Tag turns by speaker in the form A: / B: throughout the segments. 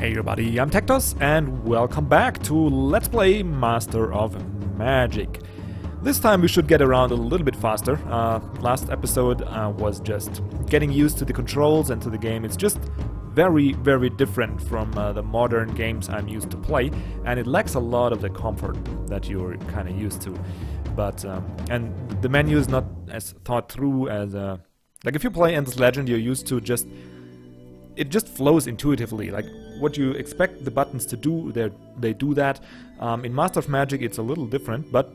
A: Hey everybody, I'm TecToss and welcome back to Let's Play Master of Magic. This time we should get around a little bit faster. Last episode was just getting used to the controls and to the game. It's just very different from the modern games I'm used to play, and it lacks a lot of the comfort that you're kind of used to. But and the menu is not as thought through as like if you play Endless Legend, you're used to it just flows intuitively. Like what you expect the buttons to do, they do that. In Master of Magic, it's a little different, but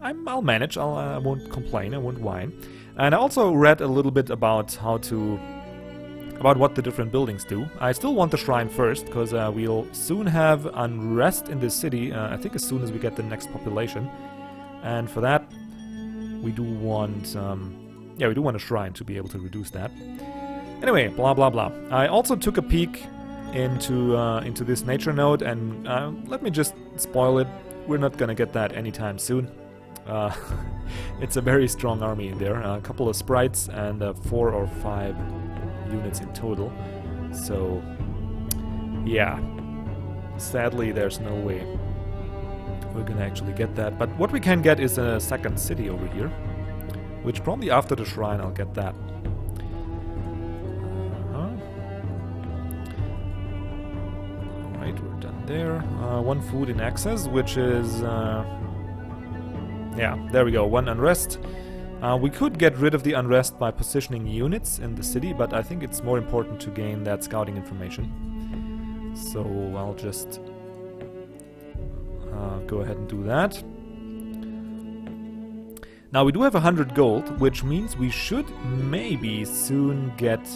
A: I'll manage. I won't complain. I won't whine. And I also read a little bit about about what the different buildings do. I still want the shrine first, because we'll soon have unrest in this city. I think as soon as we get the next population, and for that we do want, we do want a shrine to be able to reduce that. Anyway, blah blah blah. I also took a peek into this nature node, and let me just spoil it. We're not gonna get that anytime soon. It's a very strong army in there. A couple of sprites and 4 or 5 units in total. So yeah, sadly there's no way we're gonna actually get that. But what we can get is a second city over here, which probably after the shrine I'll get that. We're done there. 1 food in excess, which is yeah, there we go, 1 unrest. We could get rid of the unrest by positioning units in the city, but I think it's more important to gain that scouting information. So I'll just go ahead and do that. Now we do have 100 gold, which means we should maybe soon get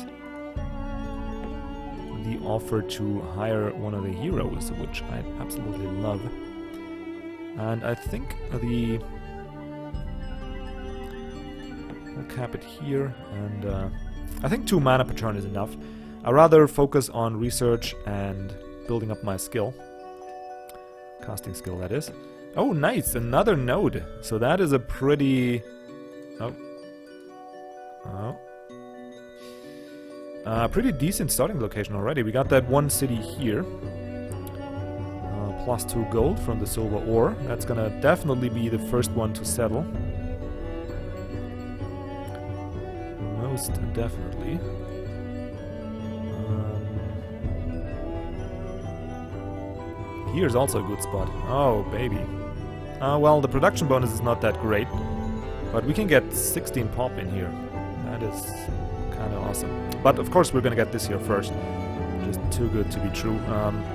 A: the offer to hire one of the heroes, which I absolutely love. And I think we'll cap it here, and I think 2 mana per turn is enough. I rather focus on research and building up my skill. Casting skill, that is. Oh, nice! Another node! So that is a pretty... pretty decent starting location already. We got that 1 city here. Plus 2 gold from the silver ore. That's gonna definitely be the first one to settle. Most definitely. Here's also a good spot. Oh, baby. Well, the production bonus is not that great, but we can get 16 pop in here. That is kind of awesome. But of course we're gonna get this here first. Just too good to be true.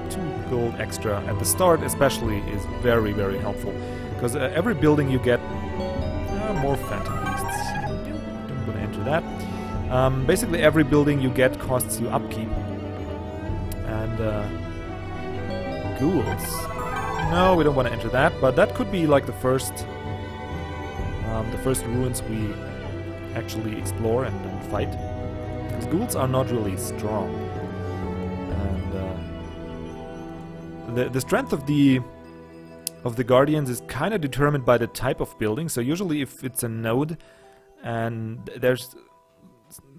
A: 2 gold extra at the start especially is very helpful, because every building you get... more phantom beasts. Don't gonna enter that. Basically every building you get costs you upkeep. And ghouls. No, we don't want to enter that, but that could be like the first ruins we actually explore and fight. Because ghouls are not really strong. And the strength of the guardians is kind of determined by the type of building. So usually if it's a node and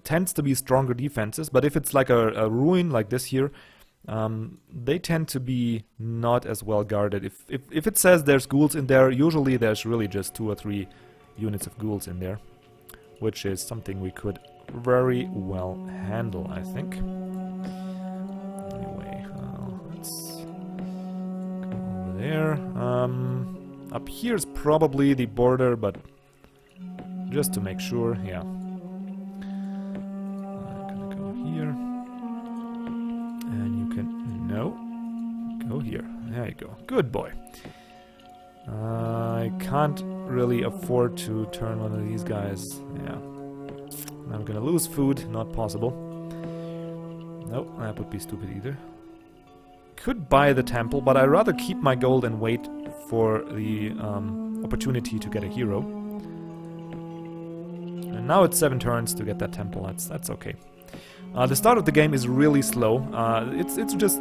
A: tends to be stronger defenses, but if it's like a ruin like this here, they tend to be not as well guarded. If it says there's ghouls in there, usually there's really just 2 or 3 units of ghouls in there, which is something we could very well handle, I think. Anyway, let's go over there. Up here is probably the border, but just to make sure, yeah. I'm gonna go here. And you can... no. Go here. There you go. Good boy. I can't really afford to turn one of these guys. Yeah. I'm gonna lose food. Not possible. Nope, that would be stupid either. Could buy the temple, but I'd rather keep my gold and wait for the opportunity to get a hero. And now it's 7 turns to get that temple. That's okay. The start of the game is really slow. It's just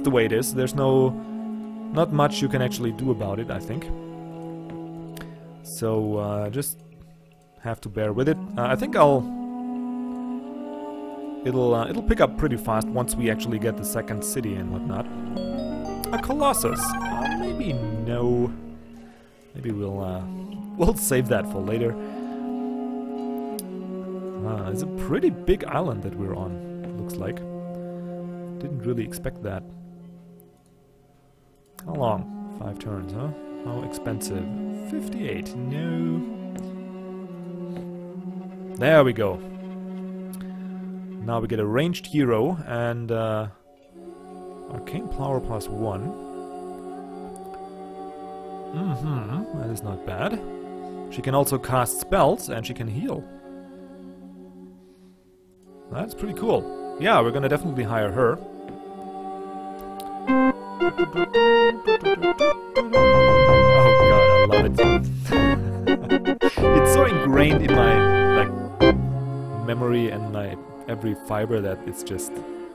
A: the way it is. There's not much you can actually do about it, I think. So just have to bear with it. I think I'll it'll pick up pretty fast once we actually get the second city and whatnot. A Colossus. Maybe no. Maybe we'll save that for later. It's a pretty big island that we're on, it looks like. Didn't really expect that. How long? 5 turns, huh? How expensive? 58. No. There we go. Now we get a ranged hero and arcane power +1. That is not bad. She can also cast spells and she can heal. That's pretty cool. Yeah, we're gonna definitely hire her. Oh god, I love it. It's so ingrained in my memory and my every fiber that it's just,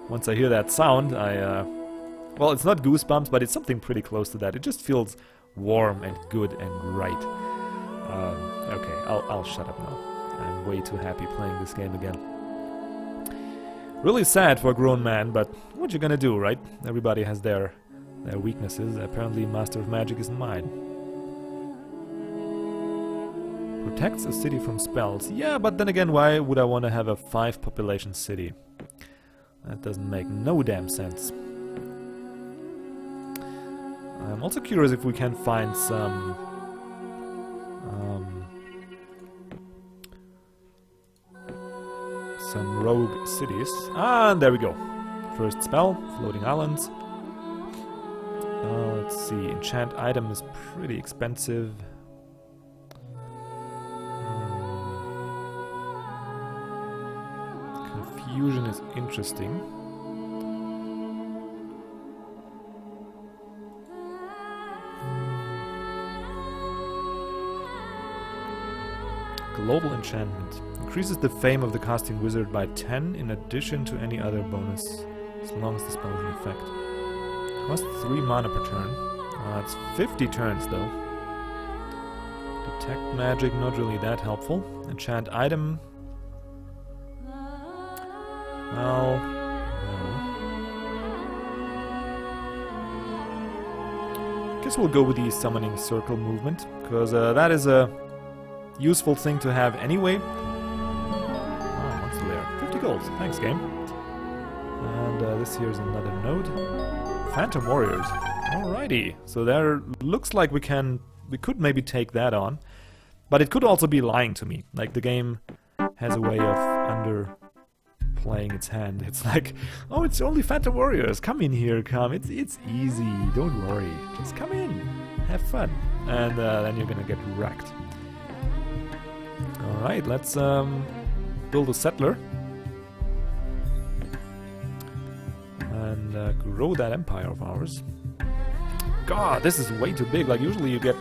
A: once I hear that sound, well, it's not goosebumps, but it's something pretty close to that. It just feels warm and good and right. Okay, I'll shut up now. I'm way too happy playing this game again. Really sad for a grown man, but what you gonna do, right? Everybody has their weaknesses. Apparently Master of Magic isn't mine. Protects a city from spells. Yeah, but then again, why would I want to have a 5 population city? That doesn't make no damn sense. I'm also curious if we can find some rogue cities. And there we go. First spell, floating islands. Let's see, enchant item is pretty expensive. Confusion is interesting. Global enchantment. Increases the fame of the casting wizard by 10 in addition to any other bonus, as long as the spell is in effect. Costs 3 mana per turn. It's 50 turns though. Detect magic, not really that helpful. Enchant item. Well, no. Guess we'll go with the summoning circle movement, because that is a useful thing to have anyway. Monster lair. 50 gold. Thanks, game. And this here's another node. Phantom Warriors. Alrighty. So there looks like we could maybe take that on. But it could also be lying to me. Like the game has a way of underplaying its hand. It's like, oh, it's only Phantom Warriors. Come in here, come. It's easy. Don't worry. Just come in. Have fun. And then you're gonna get wrecked. Alright, let's build a settler. And grow that empire of ours. God, this is way too big. Like, usually you get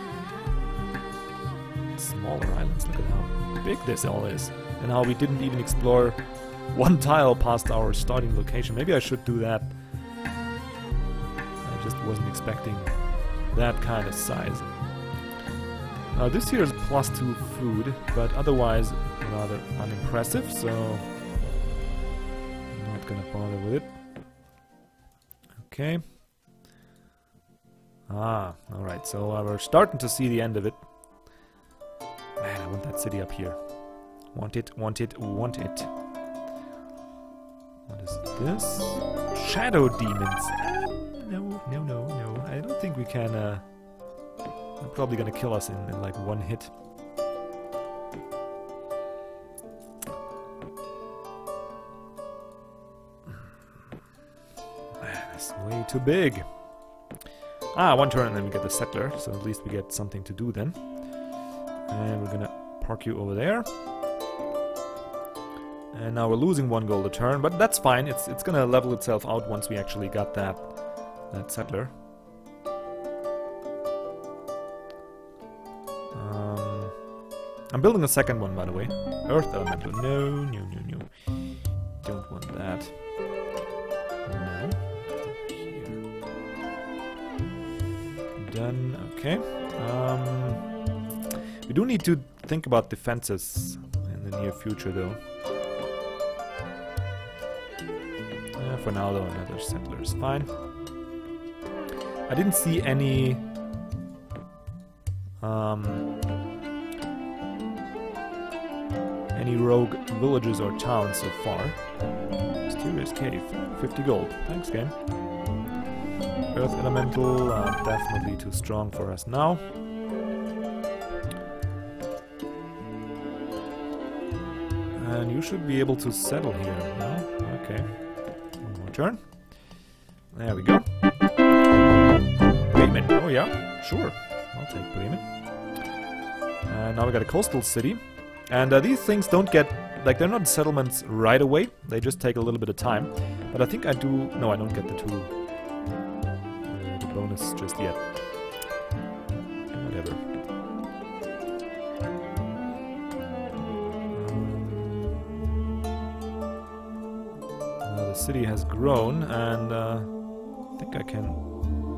A: smaller islands. Look at how big this all is. And how we didn't even explore one tile past our starting location. Maybe I should do that. I just wasn't expecting that kind of size. This here is +2 food, but otherwise rather unimpressive, so I'm not gonna bother with it. Okay. Alright, so we're starting to see the end of it. Man, I want that city up here. Want it, want it, want it. What is this? Shadow demons. No. I don't think we can, they're probably gonna kill us in like one hit. Man, it's way too big. One turn and then we get the settler, so at least we get something to do then. And we're gonna park you over there. And now we're losing 1 gold a turn, but that's fine. It's gonna level itself out once we actually got that settler. I'm building a second one, by the way. Earth elemental. No. Don't want that. No. Here. Done. Okay. We do need to think about defenses in the near future, though. for now, though. Another settler is fine. I didn't see any rogue villages or towns so far. Mysterious cave, 50 gold. Thanks, game. Earth elemental, definitely too strong for us now. And you should be able to settle here, no? Okay. One more turn. There we go. Bremen. Oh yeah, sure. I'll take Bremen. And now we got a coastal city. And these things don't get... like, they're not settlements right away. They just take a little bit of time. But I think I do... no, I don't get the two... the bonus just yet. Whatever. Now the city has grown, and I think I can...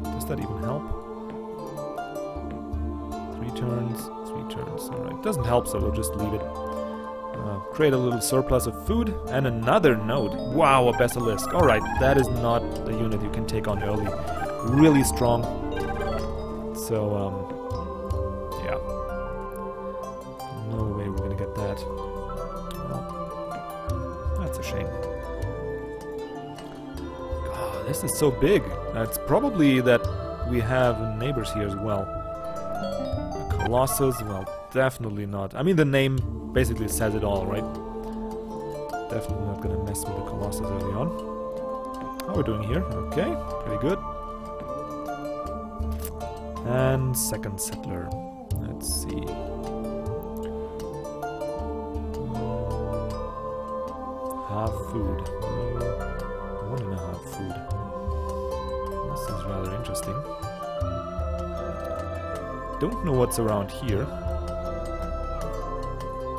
A: does that even help? 3 turns, 3 turns. Alright, doesn't help, so we'll just leave it. Create a little surplus of food, and another node. Wow, a basilisk. Alright, that is not a unit you can take on early. Really strong. So, yeah. No way we're gonna get that. Well, that's a shame. Oh, this is so big. It's probably that we have neighbors here as well. A Colossus, well, definitely not. I mean, the name basically says it all, right? Definitely not gonna mess with the Colossus early on. How are we doing here? Okay, pretty good. And second settler. Let's see. Half food. 1.5 food. This is rather interesting. Don't know what's around here.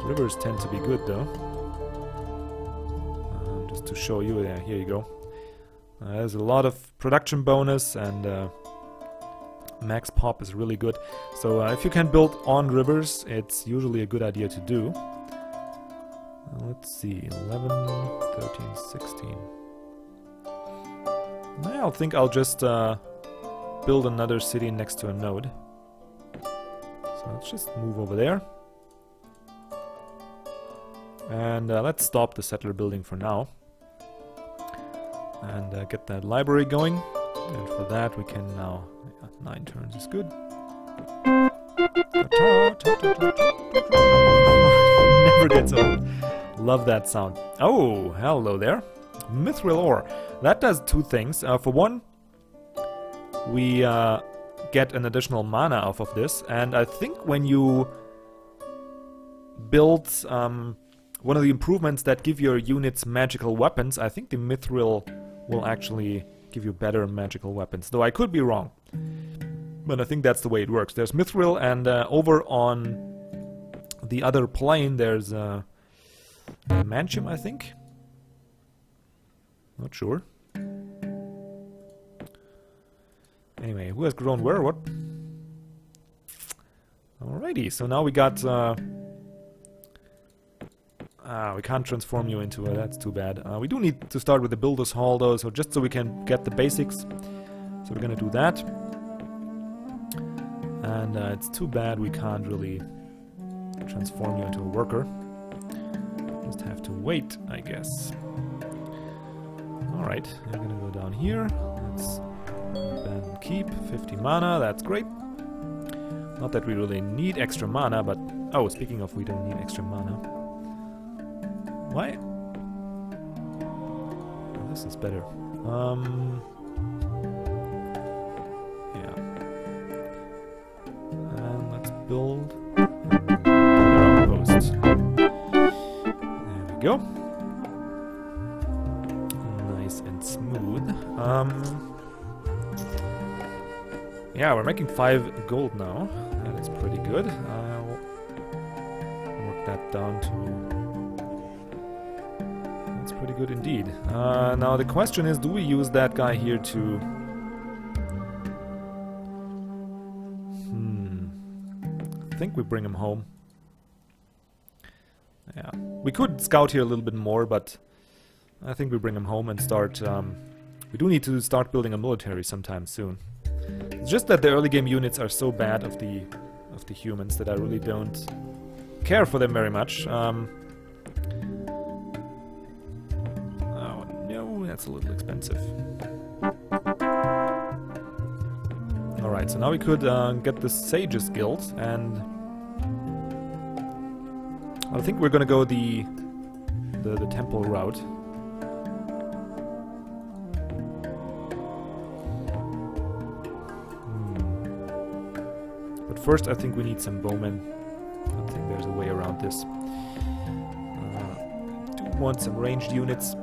A: Rivers tend to be good, though. Just to show you, yeah, here you go. There's a lot of production bonus, and max pop is really good. So if you can build on rivers, it's usually a good idea to do. Let's see, 11, 13, 16. I think I'll just build another city next to a node. So let's just move over there. And let's stop the settler building for now. And get that library going. And for that we can now... 9 turns is good. Never gets old. Love that sound. Oh, hello there. Mithril ore. That does 2 things. For one, we get an additional mana off of this. And I think when you build... one of the improvements that give your units magical weapons, I think the mithril will actually give you better magical weapons. Though I could be wrong. But I think that's the way it works. There's mithril, and over on the other plane there's adamantium, I think. Not sure. Anyway, who has grown where? What? Alrighty, so now we got... we can't transform you into a... that's too bad. We do need to start with the Builder's Hall, though, so just so we can get the basics. So we're gonna do that. And it's too bad we can't really transform you into a worker. Just have to wait, I guess. Alright, I'm gonna go down here. Let's abandon keep. 50 mana, that's great. Not that we really need extra mana, but... oh, speaking of, we don't need extra mana. Why? Oh, this is better. Yeah. And let's build an outpost. There we go. Nice and smooth. Yeah, we're making 5 gold now. That is pretty good. I'll work that down to... pretty good indeed. Now the question is, do we use that guy here to... I think we bring him home. Yeah. We could scout here a little bit more, but I think we bring him home and start... we do need to start building a military sometime soon. It's just that the early game units are so bad of the humans that I really don't care for them very much. Oh no, that's a little expensive. Alright, so now we could get the Sages Guild, and I think we're gonna go the temple route. But first I think we need some bowmen. I think there's a way around this. Do want some ranged units.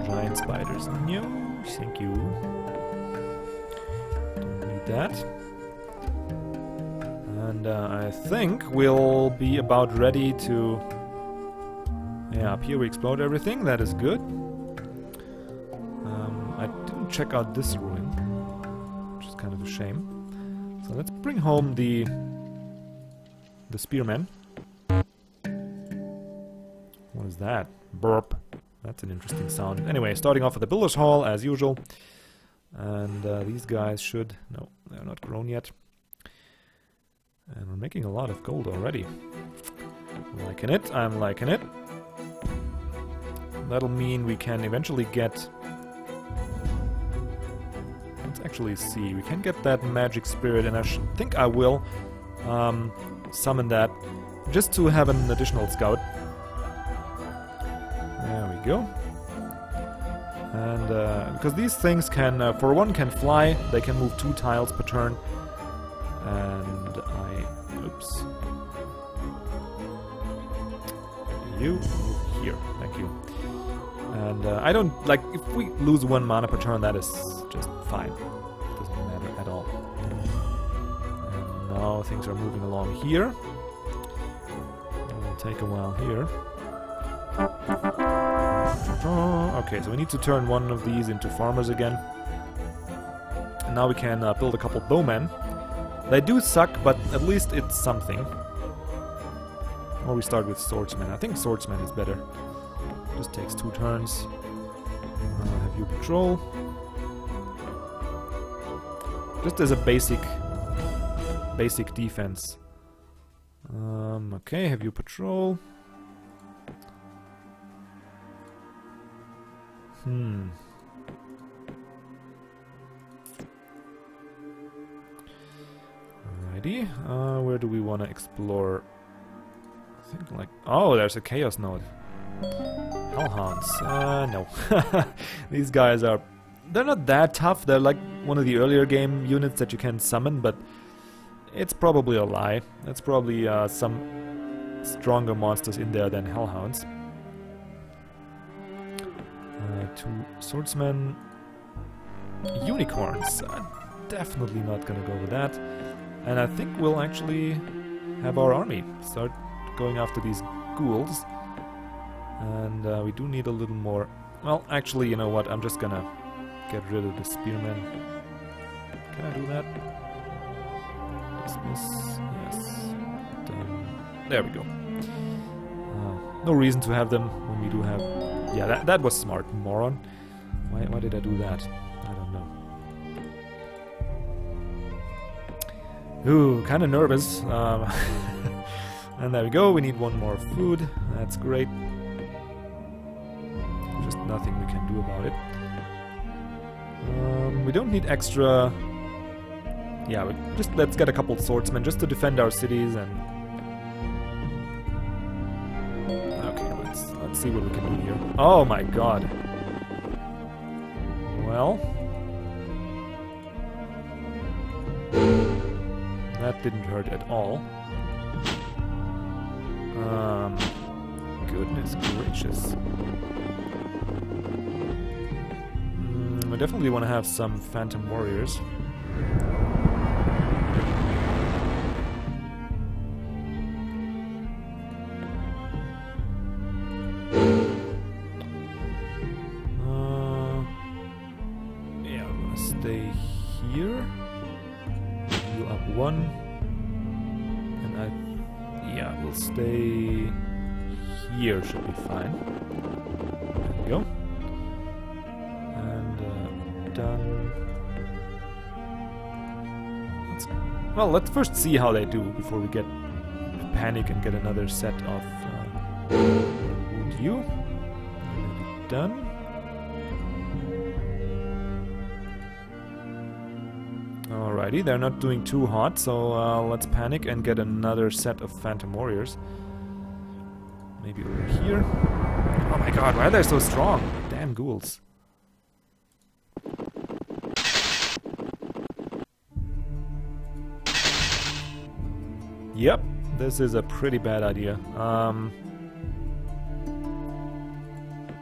A: Giant spiders. No, thank you. Don't need that. And I think we'll be about ready to... Yeah, up here we explode everything. That is good. I didn't check out this ruin, which is kind of a shame. So let's bring home the spearmen. What is that? Burp. That's an interesting sound. Anyway, starting off with the Bullish Hall, as usual. And these guys should... No, they're not grown yet. And we're making a lot of gold already. I'm liking it, I'm liking it. That'll mean we can eventually get... Let's actually see. We can get that magic spirit, and I think I will summon that just to have an additional scout. There we go. And because these things can, for one, can fly, they can move 2 tiles per turn. And oops. You move here, thank you. And I don't, like, if we lose 1 mana per turn, that is just fine. It doesn't matter at all. And now things are moving along here. It'll take a while here. Okay, so we need to turn one of these into farmers again. And now we can build a couple bowmen. They do suck, but at least it's something. Or we start with Swordsmen. I think Swordsmen is better. Just takes 2 turns. Have you patrol. Just as a basic defense. Okay, have you patrol. Alrighty, where do we want to explore? I think like... Oh, there's a Chaos Node. Hellhounds. No. These guys are... They're not that tough. They're like one of the earlier game units that you can summon, but it's probably a lie. That's probably some stronger monsters in there than Hellhounds. 2 swordsmen. Unicorns. Definitely not gonna go with that. And I think we'll actually have our army start going after these ghouls. And we do need a little more... Well, actually, you know what? I'm just gonna get rid of the spearmen. Can I do that? Dismiss. Yes. Done. There we go. No reason to have them when we do have... Yeah, that was smart, moron. Why did I do that? I don't know. Ooh, kind of nervous. And there we go, we need 1 more food. That's great. Just nothing we can do about it. We don't need extra... Yeah, let's get a couple swordsmen just to defend our cities and... Okay, let's see what we can do here. Oh my god. Well... That didn't hurt at all. Goodness gracious. I definitely want to have some Phantom Warriors. Yeah, I'm gonna stay here. Heal up 1. And yeah, we'll stay here should be fine. There we go. And done. Let's first see how they do before we get panic and get another set of wound you. Done. Alrighty, they're not doing too hot, so let's panic and get another set of Phantom Warriors. Maybe over here. Oh my god, why are they so strong? Damn ghouls. Yep, this is a pretty bad idea.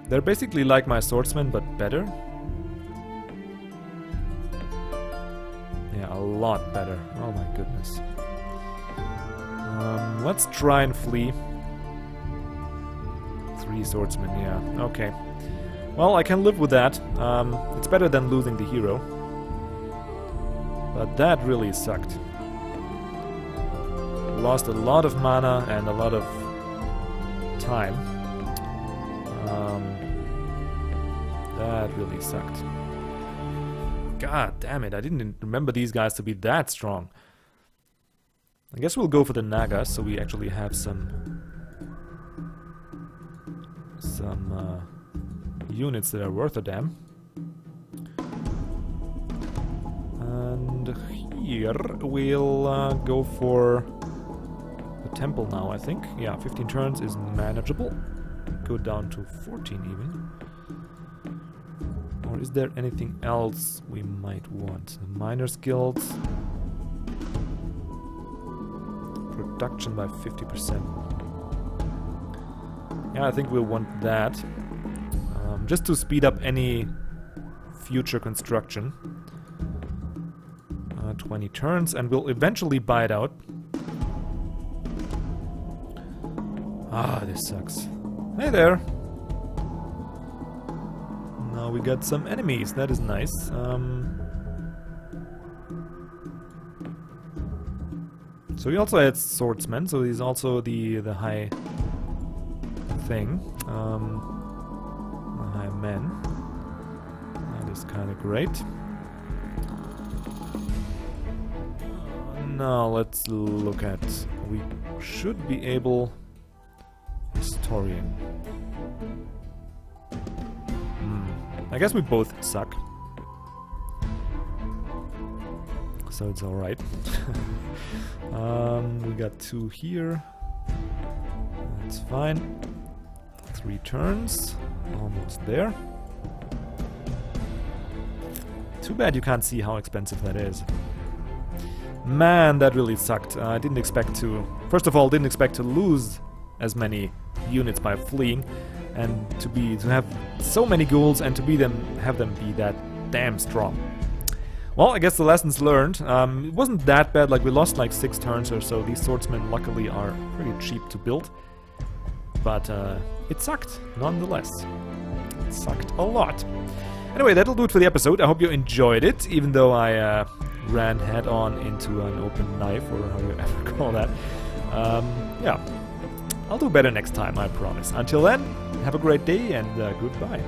A: They're basically like my swordsmen, but better. Yeah, a lot better. Oh my goodness. Let's try and flee. 3 swordsmen, yeah, okay. Well, I can live with that. It's better than losing the hero. But that really sucked. Lost a lot of mana and a lot of time. That really sucked. God damn it, I didn't remember these guys to be that strong. I guess we'll go for the Naga, so we actually have some units that are worth a damn. And here we'll go for the temple now, I think. Yeah, 15 turns is manageable. Go down to 14 even. Or is there anything else we might want? The miners guilds. Production by 50%. Yeah, I think we'll want that. Just to speed up any future construction. 20 turns, and we'll eventually buy it out. Ah, this sucks. Hey there! Now we got some enemies, that is nice. So he also had swordsmen, so he's also the high thing. The high men. That is kind of great. Now let's look at... We should be able... Historian. I guess we both suck. So it's alright. We got 2 here. That's fine. 3 turns. Almost there. Too bad you can't see how expensive that is. Man, that really sucked. I didn't expect to... First of all, didn't expect to lose as many units by fleeing, and to have so many ghouls and to have them be that damn strong. Well, I guess the lessons learned. It wasn't that bad, like we lost like 6 turns or so. These swordsmen luckily are pretty cheap to build. But it sucked, nonetheless. It sucked a lot. Anyway, that'll do it for the episode. I hope you enjoyed it, even though I ran head-on into an open knife, or how you ever call that. Yeah, I'll do better next time, I promise. Until then, have a great day and goodbye.